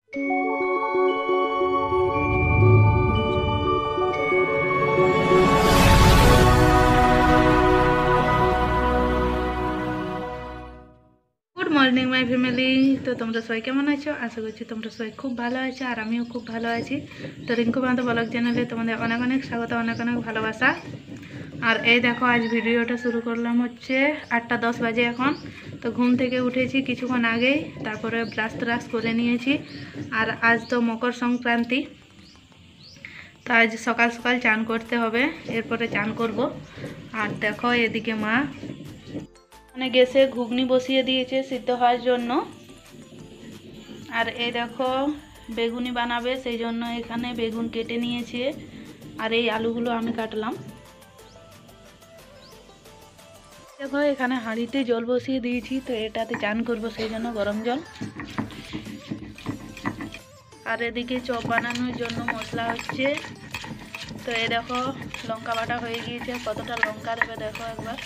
Good morning my family. তো তোমরা সবাই কেমন আছো? আশা করছি তোমরা সবাই খুব ভালো আছো, আর আমিও খুব ভালো আছি। তো রিঙ্কু বান্ধব ব্লগ চ্যানেলে তোমাদের অনেক অনেক স্বাগত, অনেক অনেক ভালোবাসা। আর এই দেখো, আজ ভিডিওটা শুরু করলাম হচ্ছে 8:10 বাজে এখন। তো ঘুম থেকে উঠেছি কিছুক্ষণ আগেই, তারপরে ব্রাশ করে নিয়েছি। আর আজ তো মকর সংক্রান্তি, তো আজ সকাল সকাল চান করতে হবে, এরপরে চান করব। আর দেখো এদিকে মা মানে গ্যাসে ঘুগনি বসিয়ে দিয়েছে সিদ্ধ হওয়ার জন্য। আর এই দেখো বেগুনি বানাবে, সেই জন্য এখানে বেগুন কেটে নিয়েছে, আর এই আলুগুলো আমি কাটলাম। দেখো এখানে হাঁড়িতে জল বসিয়ে দিয়েছি, তো এটাতে চান করব, সেই জন্য গরম জল। আর এদিকে চপ বানানোর জন্য মশলা হচ্ছে। তো এই দেখো লঙ্কা বাটা হয়ে গিয়েছে, কতটা লঙ্কা দেবে দেখো একবার।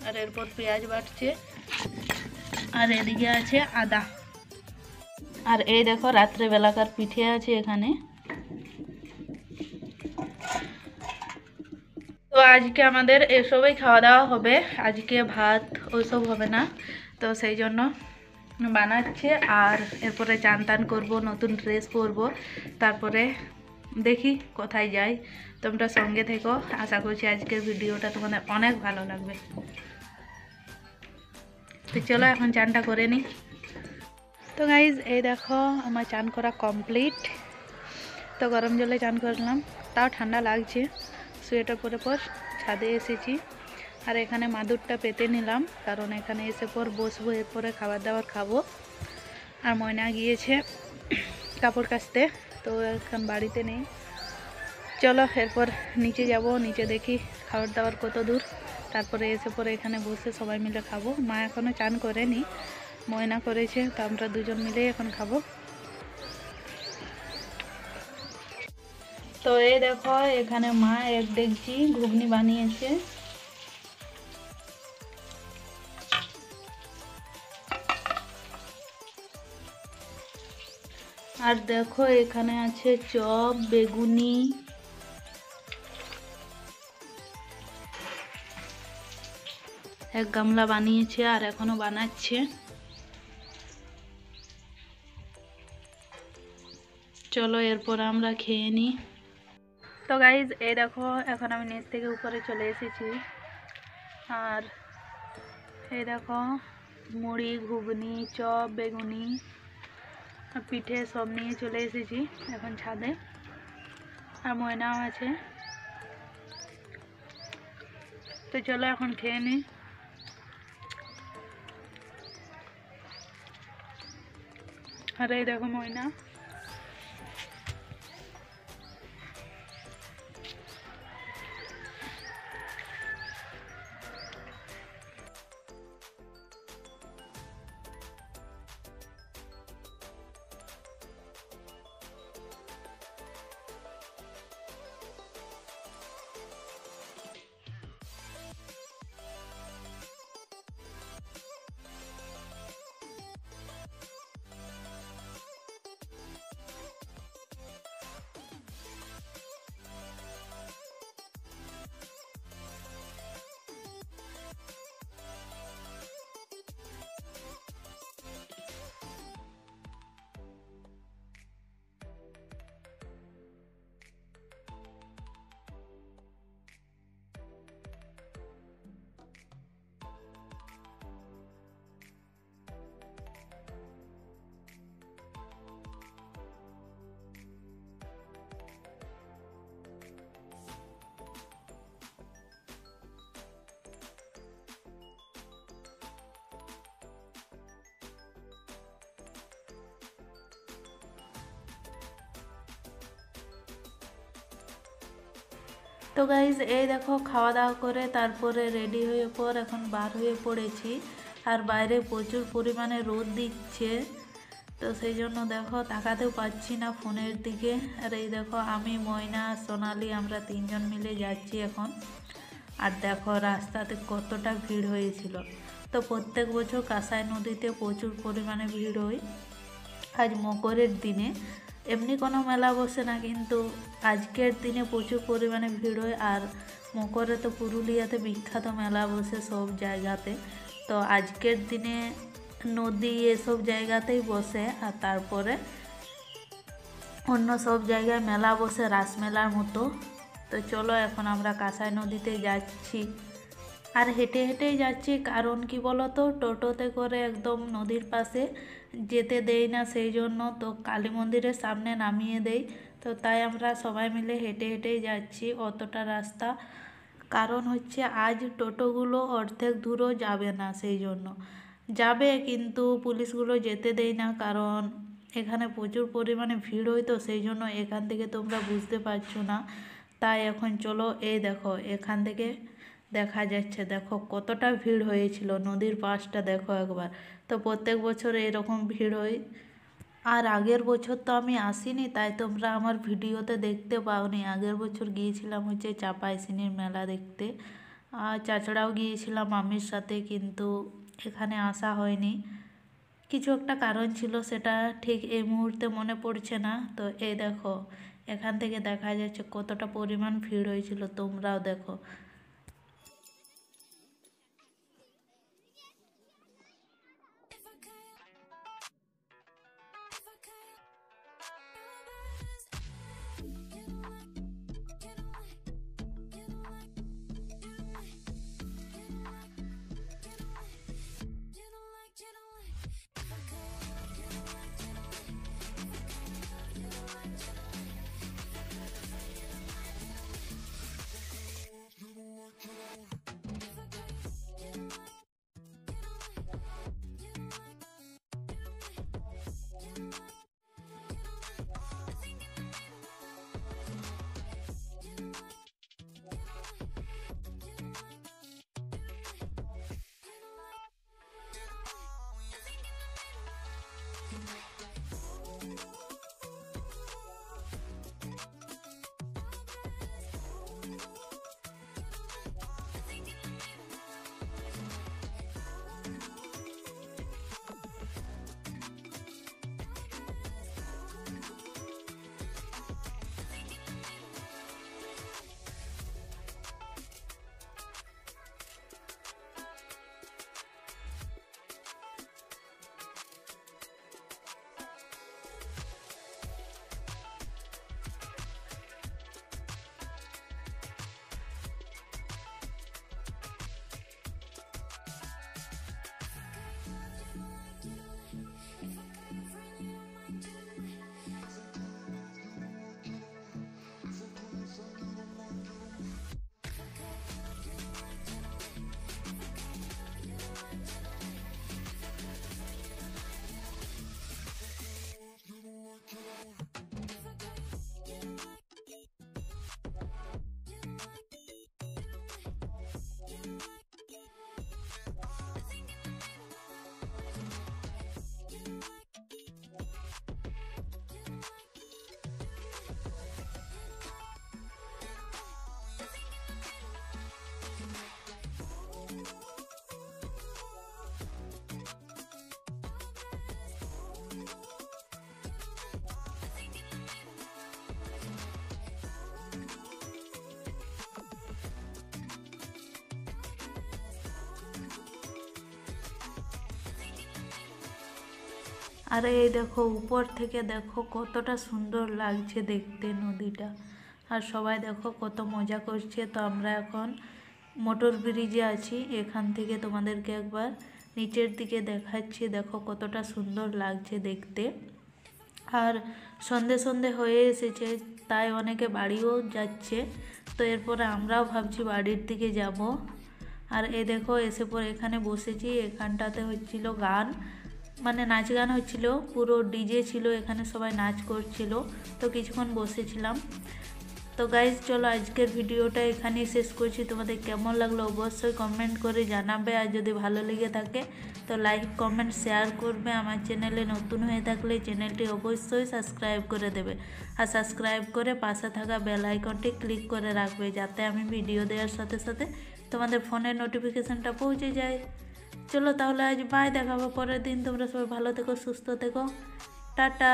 আর এরপর পেঁয়াজ বাটছে, আর এদিকে আছে আদা। আর এই দেখো রাত্রেবেলাকার পিঠে আছে এখানে। তো আজকে আমাদের এসবই খাওয়া দাওয়া হবে, আজকে ভাত ওইসব হবে না, তো সেই জন্য বানাচ্ছে। আর এরপরে চান টান করবো, নতুন ড্রেস পরবো, তারপরে দেখি কোথায় যাই। তোমরা সঙ্গে থেকো, আশা করছি আজকের ভিডিওটা তোমাদের অনেক ভালো লাগবে। তো চলো এখন চানটা করে নিই। তো গাইজ এই দেখো আমার চান করা কমপ্লিট। তো গরম জলে চান করলাম, তাও ঠান্ডা লাগছে। সোয়েটার পরে পর ছাদে এসেছি, আর এখানে মাদুরটা পেতে নিলাম, কারণ এখানে এসে পর বসবো, এরপরে খাবার দাবার খাবো। আর ময়না গিয়েছে কাপড় কাচতে, তো এখন বাড়িতে নেই। চলো এরপর নিচে যাব, নিচে দেখি খাবার দাবার কত দূর, তারপরে এসে পরে এখানে বসে সবাই মিলে খাবো। মা এখনও চান করেনি, ময়না করেছে, তো আমরা দুজন মিলে এখন খাবো। তো এই দেখো এখানে মা এক ডেকচি ঘুগনি বানিয়েছে। আর দেখো এখানে আছে চপ, বেগুনি, এক গামলা বানিয়েছে আর এখনো বানাচ্ছে। চলো এরপর আমরা খেয়ে নিই। তো গাইজ এই দেখো এখন আমি নিচ থেকে উপরে চলে এসেছি, আর এই দেখো মুড়ি, ঘুগনি, চপ, বেগুনি, পিঠে সব নিয়ে চলে এসেছি এখন ছাদে। আর ময়নাও আছে, তো চলো এখন খেয়ে নিই। আর এই দেখো ময়না। তো গাইজ এই দেখো খাওয়া দাওয়া করে তারপরে রেডি হয়ে পর এখন বার হয়ে পড়েছি। আর বাইরে প্রচুর পরিমাণে রোদ দিচ্ছে, তো সেই জন্য দেখো তাকাতেও পাচ্ছি না ফোনের দিকে। আর এই দেখো আমি, ময়না, সোনালি আমরা তিনজন মিলে যাচ্ছি এখন। আর দেখো রাস্তাতে কতটা ভিড় হয়েছিল। তো প্রত্যেক বছর কাঁসাই নদীতে প্রচুর পরিমাণে ভিড় হয়, আজ মকরের দিনে এমনি কোনো মেলা বসে না, কিন্তু আজকের দিনে প্রচুর পরিমাণে ভিড় হয়। আর মকরে তো পুরুলিয়াতে বিখ্যাত মেলা বসে সব জায়গাতে, তো আজকের দিনে নদী এসব জায়গাতেই বসে। আর তারপরে অন্য সব জায়গায় মেলা বসে রাসমেলার মতো। তো চলো এখন আমরা কাঁসাই নদীতে যাচ্ছি, আর হেঁটে হেঁটেই যাচ্ছি। কারণ কি বলো তো, টোটোতে করে একদম নদীর পাশে যেতে দেয় না, সেই জন্য তো কালী মন্দিরের সামনে নামিয়ে দেয়। তো তাই আমরা সবাই মিলে হেঁটে হেঁটেই যাচ্ছি অতটা রাস্তা। কারণ হচ্ছে আজ টোটোগুলো অর্ধেক দূরও যাবে না, সেই জন্য যাবে কিন্তু পুলিশগুলো যেতে দেয় না, কারণ এখানে প্রচুর পরিমাণে ভিড় হয়। তো সেই জন্য এখান থেকে তোমরা বুঝতে পারছো না। তাই এখন চলো, এই দেখো এখান থেকে দেখা যাচ্ছে, দেখো কতটা ভিড় হয়েছিল। নদীর পাশটা দেখো একবার। তো প্রত্যেক বছর এরকম ভিড় হয়। আর আগের বছর তো আমি আসিনি, তাই তোমরা আমার ভিডিওতে দেখতে পাওনি। আগের বছর গিয়েছিলাম হচ্ছে চাপাইশিনির মেলা দেখতে, আর চাচড়াও গিয়েছিলাম মামির সাথে, কিন্তু এখানে আসা হয়নি। কিছু একটা কারণ ছিল, সেটা ঠিক এই মুহূর্তে মনে পড়ছে না। তো এই দেখো এখান থেকে দেখা যাচ্ছে কতটা পরিমাণ ভিড় হয়েছিল, তোমরাও দেখো। আর এই দেখো উপর থেকে দেখো কতটা সুন্দর লাগছে দেখতে নদীটা। আর সবাই দেখো কত মজা করছে। তো আমরা এখন মোটর ব্রিজে আছি, এখান থেকে তোমাদেরকে একবার নিচের দিকে দেখাচ্ছি। দেখো কতটা সুন্দর লাগছে দেখতে। আর সন্ধে সন্ধে হয়ে এসেছে, তাই অনেকে বাড়িও যাচ্ছে। তো এরপরে আমরাও ভাবছি বাড়ির দিকে যাব। আর এই দেখো এসে পরে এখানে বসেছি। এখানটাতে হচ্ছিল গান, মানে নাচ গান হচ্ছিল, পুরো ডিজে ছিল, এখানে সবাই নাচ করছিল। তো কিছুক্ষণ বসেছিলাম। তো গাইজ চলো আজকের ভিডিওটা এখানেই শেষ করছি। তোমাদের কেমন লাগলো অবশ্যই কমেন্ট করে জানাবে। আর যদি ভালো লেগে থাকে তো লাইক কমেন্ট শেয়ার করবে। আমার চ্যানেলে নতুন হয়ে থাকলে চ্যানেলটি অবশ্যই সাবস্ক্রাইব করে দেবে। আর সাবস্ক্রাইব করে পাশে থাকা বেল আইকনটি ক্লিক করে রাখবে, যাতে আমি ভিডিও দেওয়ার সাথে সাথে তোমাদের ফোনের নোটিফিকেশানটা পৌঁছে যায়। চলো তাহলে আজ বাই, দেখাবো পরের দিন। তোমরা সবাই ভালো থেকো, সুস্থ থেকো। টাটা।